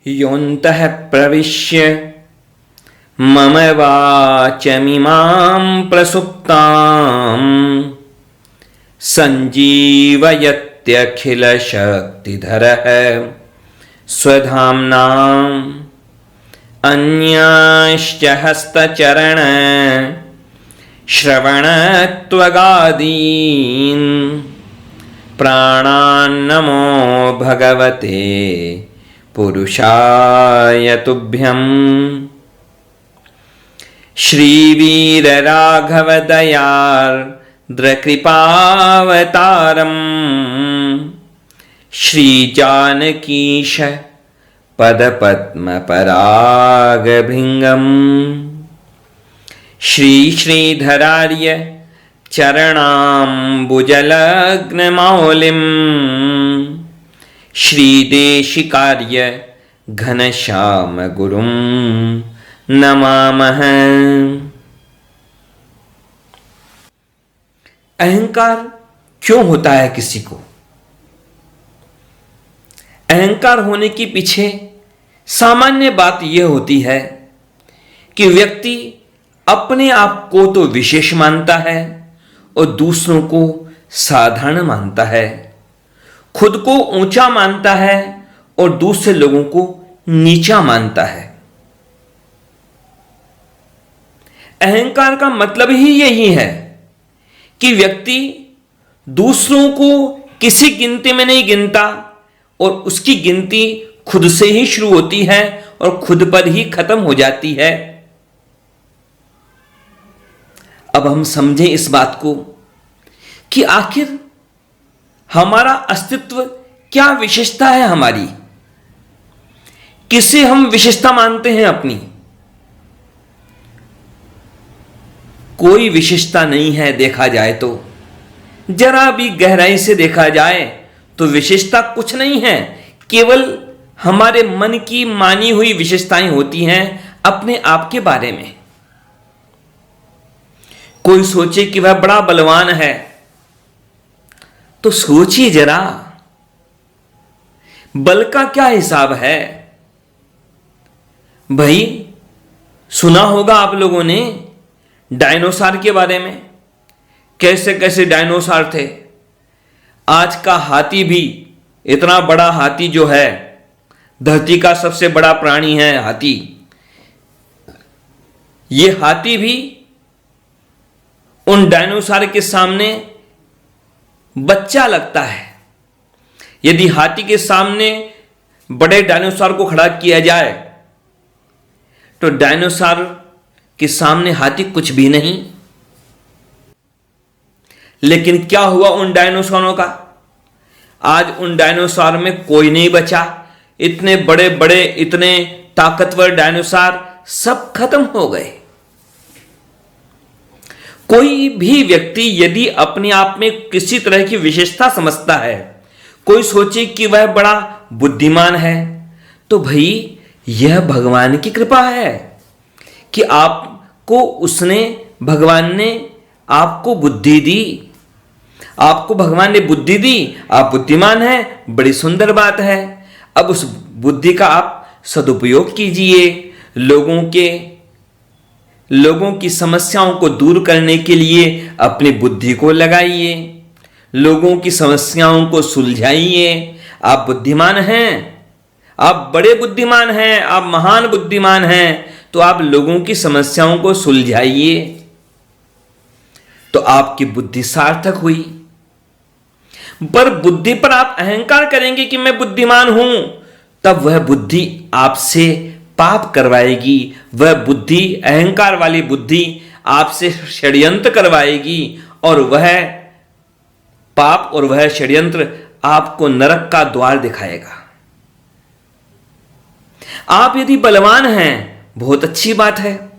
योऽन्तः प्रविश्य मम वाचमिमां प्रसुप्तां सञ्जीवयत्यखिलशक्तिधरः स्वधाम्नाम् अन्याश्च हस्तचरण श्रवणत्वगादीन् प्राणान्नमो भगवते पुरुषाय तुभ्यम्। श्रीवीरराघवदयार्द्रकृपावतारम् श्रीजानकीश पदपद्मपरागभिङ्गम् श्रीश्रीधरार्य चरणाम्बुजलग्नमौलिम् श्रीदेशिकार्य घनश्यामगुरुं नमामः। अहंकार क्यों होता है किसी को? अहंकार होने के पीछे सामान्य बात यह होती है कि व्यक्ति अपने आप को तो विशेष मानता है और दूसरों को साधारण मानता है, खुद को ऊंचा मानता है और दूसरे लोगों को नीचा मानता है। अहंकार का मतलब ही यही है कि व्यक्ति दूसरों को किसी गिनती में नहीं गिनता और उसकी गिनती खुद से ही शुरू होती है और खुद पर ही खत्म हो जाती है। अब हम समझें इस बात को कि आखिर हमारा अस्तित्व क्या विशेषता है हमारी, किसे हम विशेषता मानते हैं अपनी? कोई विशेषता नहीं है। देखा जाए तो जरा भी गहराई से देखा जाए तो विशेषता कुछ नहीं है, केवल हमारे मन की मानी हुई विशेषताएं होती हैं अपने आप के बारे में। कोई सोचे कि वह बड़ा बलवान है तो सोचिए जरा, बल का क्या हिसाब है भाई? सुना होगा आप लोगों ने डायनासोर के बारे में, कैसे कैसे डायनासोर थे। आज का हाथी भी, इतना बड़ा हाथी जो है, धरती का सबसे बड़ा प्राणी है हाथी, ये हाथी भी उन डायनासोर के सामने बच्चा लगता है। यदि हाथी के सामने बड़े डायनासोर को खड़ा किया जाए तो डायनासोर के सामने हाथी कुछ भी नहीं। लेकिन क्या हुआ उन डायनासोरों का? आज उन डायनासोर में कोई नहीं बचा। इतने बड़े बड़े, इतने ताकतवर डायनासोर सब खत्म हो गए। कोई भी व्यक्ति यदि अपने आप में किसी तरह की विशेषता समझता है, कोई सोचे कि वह बड़ा बुद्धिमान है, तो भाई यह भगवान की कृपा है कि भगवान ने आपको बुद्धि दी। आपको भगवान ने बुद्धि दी, आप बुद्धिमान हैं, बड़ी सुंदर बात है। अब उस बुद्धि का आप सदुपयोग कीजिए, लोगों की समस्याओं को दूर करने के लिए अपनी बुद्धि को लगाइए, लोगों की समस्याओं को सुलझाइए। आप बुद्धिमान हैं, आप बड़े बुद्धिमान हैं, आप महान बुद्धिमान हैं, तो आप लोगों की समस्याओं को सुलझाइए, तो आपकी बुद्धि सार्थक हुई। पर बुद्धि पर आप अहंकार करेंगे कि मैं बुद्धिमान हूं, तब वह बुद्धि आपसे पाप करवाएगी। वह बुद्धि, अहंकार वाली बुद्धि आपसे षड्यंत्र करवाएगी और वह पाप और वह षड्यंत्र आपको नरक का द्वार दिखाएगा। आप यदि बलवान हैं, बहुत अच्छी बात है,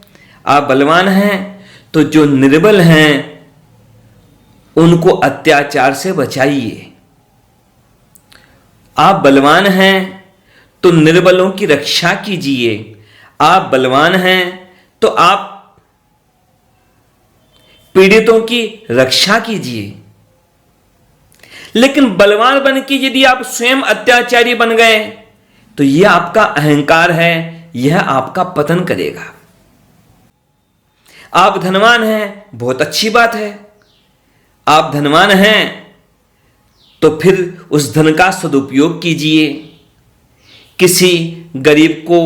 आप बलवान हैं, तो जो निर्बल हैं उनको अत्याचार से बचाइए। आप बलवान हैं तो निर्बलों की रक्षा कीजिए। आप बलवान हैं तो आप पीड़ितों की रक्षा कीजिए। लेकिन बलवान बन के यदि आप स्वयं अत्याचारी बन गए तो यह आपका अहंकार है, यह आपका पतन करेगा। आप धनवान हैं, बहुत अच्छी बात है। आप धनवान हैं तो फिर उस धन का सदुपयोग कीजिए। किसी गरीब को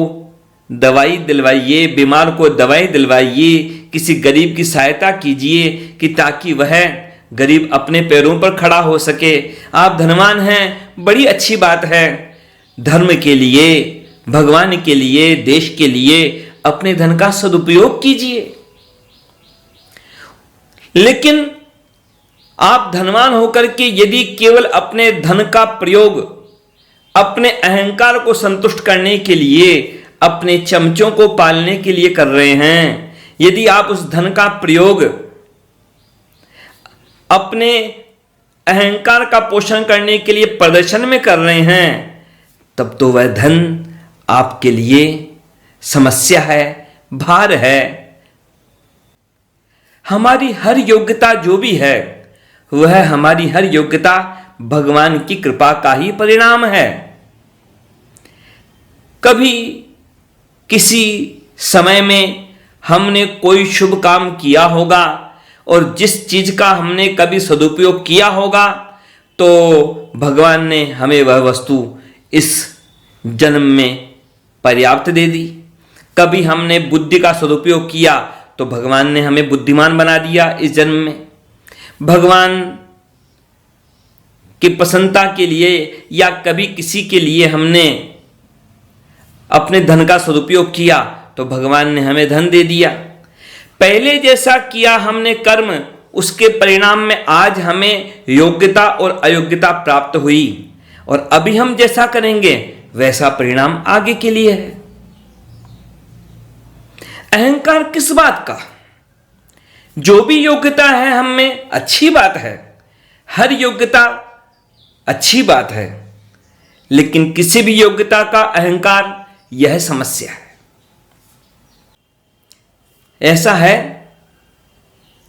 दवाई दिलवाइए, बीमार को दवाई दिलवाइए, किसी गरीब की सहायता कीजिए कि ताकि वह गरीब अपने पैरों पर खड़ा हो सके। आप धनवान हैं, बड़ी अच्छी बात है। धर्म के लिए, भगवान के लिए, देश के लिए अपने धन का सदुपयोग कीजिए। लेकिन आप धनवान होकर के यदि केवल अपने धन का प्रयोग अपने अहंकार को संतुष्ट करने के लिए, अपने चमचों को पालने के लिए कर रहे हैं, यदि आप उस धन का प्रयोग अपने अहंकार का पोषण करने के लिए प्रदर्शन में कर रहे हैं, तब तो वह धन आपके लिए समस्या है, भार है। हमारी हर योग्यता जो भी है, वह हमारी हर योग्यता भगवान की कृपा का ही परिणाम है। कभी किसी समय में हमने कोई शुभ काम किया होगा और जिस चीज का हमने कभी सदुपयोग किया होगा, तो भगवान ने हमें वह वस्तु इस जन्म में पर्याप्त दे दी। कभी हमने बुद्धि का सदुपयोग किया तो भगवान ने हमें बुद्धिमान बना दिया इस जन्म में। भगवान की प्रसन्नता के लिए या कभी किसी के लिए हमने अपने धन का सदुपयोग किया तो भगवान ने हमें धन दे दिया। पहले जैसा किया हमने कर्म, उसके परिणाम में आज हमें योग्यता और अयोग्यता प्राप्त हुई, और अभी हम जैसा करेंगे वैसा परिणाम आगे के लिए है। अहंकार किस बात का? जो भी योग्यता है हम में अच्छी बात है, हर योग्यता अच्छी बात है, लेकिन किसी भी योग्यता का अहंकार, यह समस्या है। ऐसा है,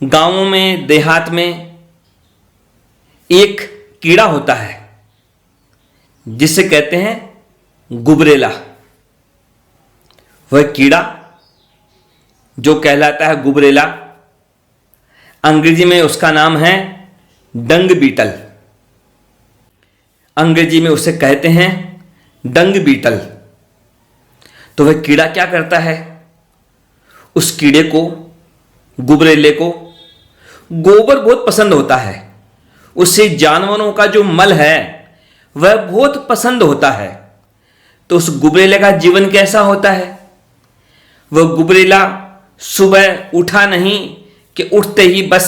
गांवों में, देहात में एक कीड़ा होता है जिसे कहते हैं गुबरेला। वह कीड़ा जो कहलाता है गुबरेला, अंग्रेजी में उसका नाम है डंग बीटल। अंग्रेजी में उसे कहते हैं डंग बीटल। तो वह कीड़ा क्या करता है? उस कीड़े को, गुबरेले को गोबर बहुत पसंद होता है। उसे जानवरों का जो मल है वह बहुत पसंद होता है। तो उस गुबरेले का जीवन कैसा होता है? वह गुबरेला सुबह उठा नहीं कि उठते ही बस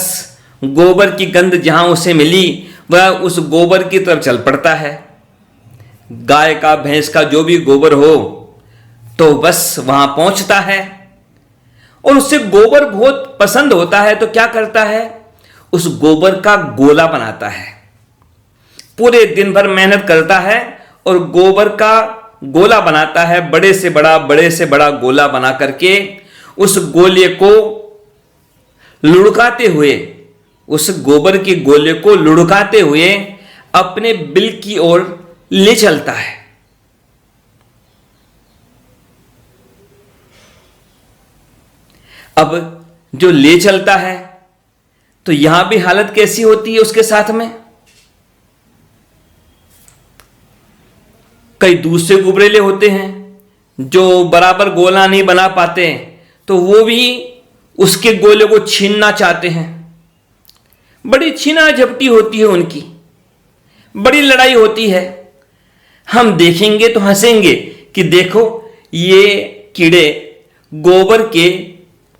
गोबर की गंध जहां उसे मिली वह उस गोबर की तरफ चल पड़ता है। गाय का, भैंस का जो भी गोबर हो तो बस वहां पहुंचता है, और उसे गोबर बहुत पसंद होता है। तो क्या करता है? उस गोबर का गोला बनाता है। पूरे दिन भर मेहनत करता है और गोबर का गोला बनाता है। बड़े से बड़ा गोला बना करके उस गोले को लुढ़काते हुए, उस गोबर के गोले को लुढ़काते हुए अपने बिल की ओर ले चलता है। अब जो ले चलता है तो यहां भी हालत कैसी होती है उसके साथ में? कई दूसरे गुबरेले होते हैं जो बराबर गोला नहीं बना पाते, तो वो भी उसके गोले को छीनना चाहते हैं। बड़ी छीना झपटी होती है उनकी, बड़ी लड़ाई होती है। हम देखेंगे तो हंसेंगे कि देखो ये कीड़े गोबर के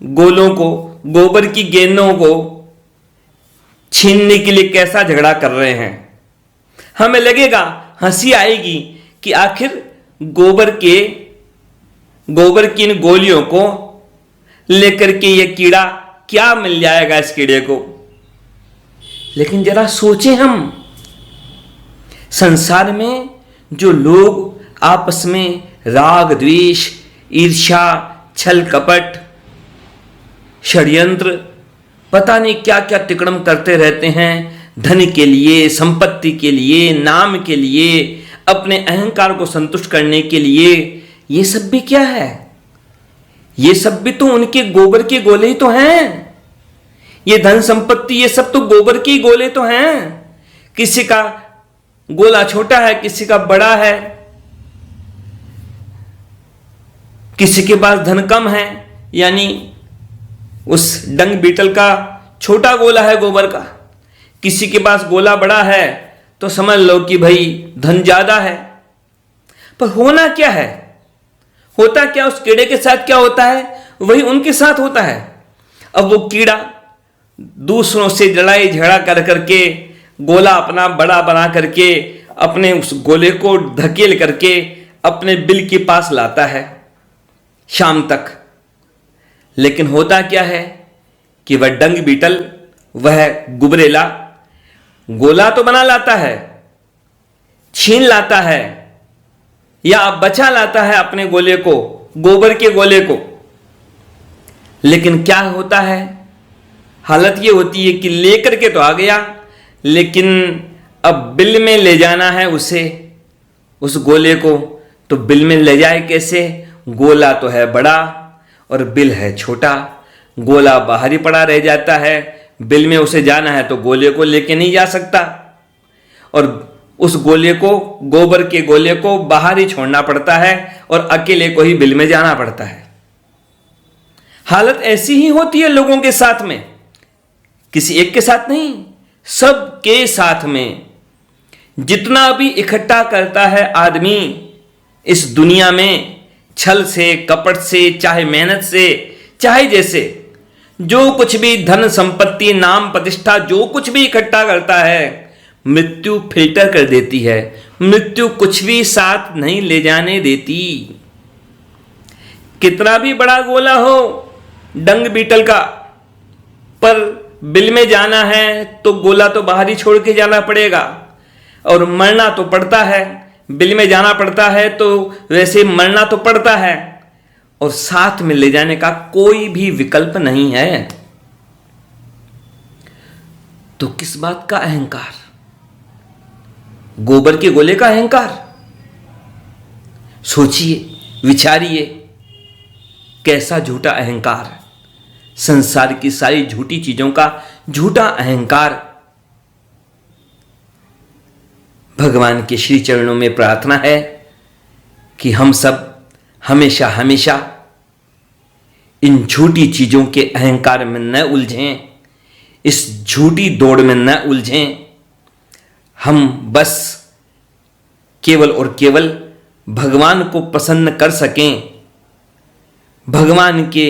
गोलों को, गोबर की गेंदों को छीनने के लिए कैसा झगड़ा कर रहे हैं। हमें लगेगा, हंसी आएगी कि आखिर गोबर की इन गोलियों को लेकर के ये कीड़ा क्या मिल जाएगा इस कीड़े को। लेकिन जरा सोचें, हम संसार में जो लोग आपस में राग, द्वेष, ईर्ष्या, छल कपट, षड्यंत्र, पता नहीं क्या क्या तिकड़म करते रहते हैं, धन के लिए, संपत्ति के लिए, नाम के लिए, अपने अहंकार को संतुष्ट करने के लिए ये सब भी क्या है? ये सब भी तो उनके गोबर के गोले ही तो हैं। ये धन संपत्ति, ये सब तो गोबर के ही गोले तो हैं। किसी का गोला छोटा है, किसी का बड़ा है, किसी के पास धन कम है, यानी उस डंग बीटल का छोटा गोला है गोबर का, किसी के पास गोला बड़ा है तो समझ लो कि भाई धन ज्यादा है। पर होना क्या है? होता क्या? उस कीड़े के साथ क्या होता है वही उनके साथ होता है। अब वो कीड़ा दूसरों से लड़ाई झगड़ा कर करके गोला अपना बड़ा बना करके अपने उस गोले को धकेल करके अपने बिल के पास लाता है शाम तक। लेकिन होता क्या है कि वह डंग बीटल, वह गुबरेला गोला तो बना लाता है, छीन लाता है या बचा लाता है अपने गोले को, गोबर के गोले को। लेकिन क्या होता है? हालत ये होती है कि लेकर के तो आ गया, लेकिन अब बिल में ले जाना है उसे, उस गोले को, तो बिल में ले जाए कैसे? गोला तो है बड़ा और बिल है छोटा। गोला बाहर ही पड़ा रह जाता है, बिल में उसे जाना है तो गोले को लेके नहीं जा सकता, और उस गोले को, गोबर के गोले को बाहर ही छोड़ना पड़ता है और अकेले को ही बिल में जाना पड़ता है। हालत ऐसी ही होती है लोगों के साथ में, किसी एक के साथ नहीं, सबके साथ में। जितना भी इकट्ठा करता है आदमी इस दुनिया में, छल से, कपट से, चाहे मेहनत से, चाहे जैसे, जो कुछ भी धन संपत्ति, नाम प्रतिष्ठा, जो कुछ भी इकट्ठा करता है, मृत्यु फिल्टर कर देती है। मृत्यु कुछ भी साथ नहीं ले जाने देती। कितना भी बड़ा गोला हो डंग बीटल का, पर बिल में जाना है तो गोला तो बाहर ही छोड़ के जाना पड़ेगा, और मरना तो पड़ता है, बिल में जाना पड़ता है तो वैसे मरना तो पड़ता है, और साथ में ले जाने का कोई भी विकल्प नहीं है। तो किस बात का अहंकार? गोबर के गोले का अहंकार? सोचिए, विचारिए, कैसा झूठा अहंकार, संसार की सारी झूठी चीजों का झूठा अहंकार। भगवान के श्री चरणों में प्रार्थना है कि हम सब हमेशा हमेशा इन झूठी चीजों के अहंकार में न उलझें, इस झूठी दौड़ में न उलझें। हम बस केवल और केवल भगवान को प्रसन्न कर सकें, भगवान के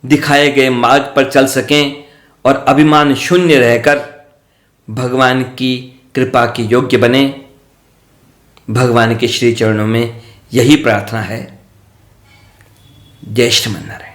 दिखाए गए मार्ग पर चल सकें और अभिमान शून्य रहकर भगवान की कृपा के योग्य बने। भगवान के श्री चरणों में यही प्रार्थना है। जय श्रीमन्नारायण।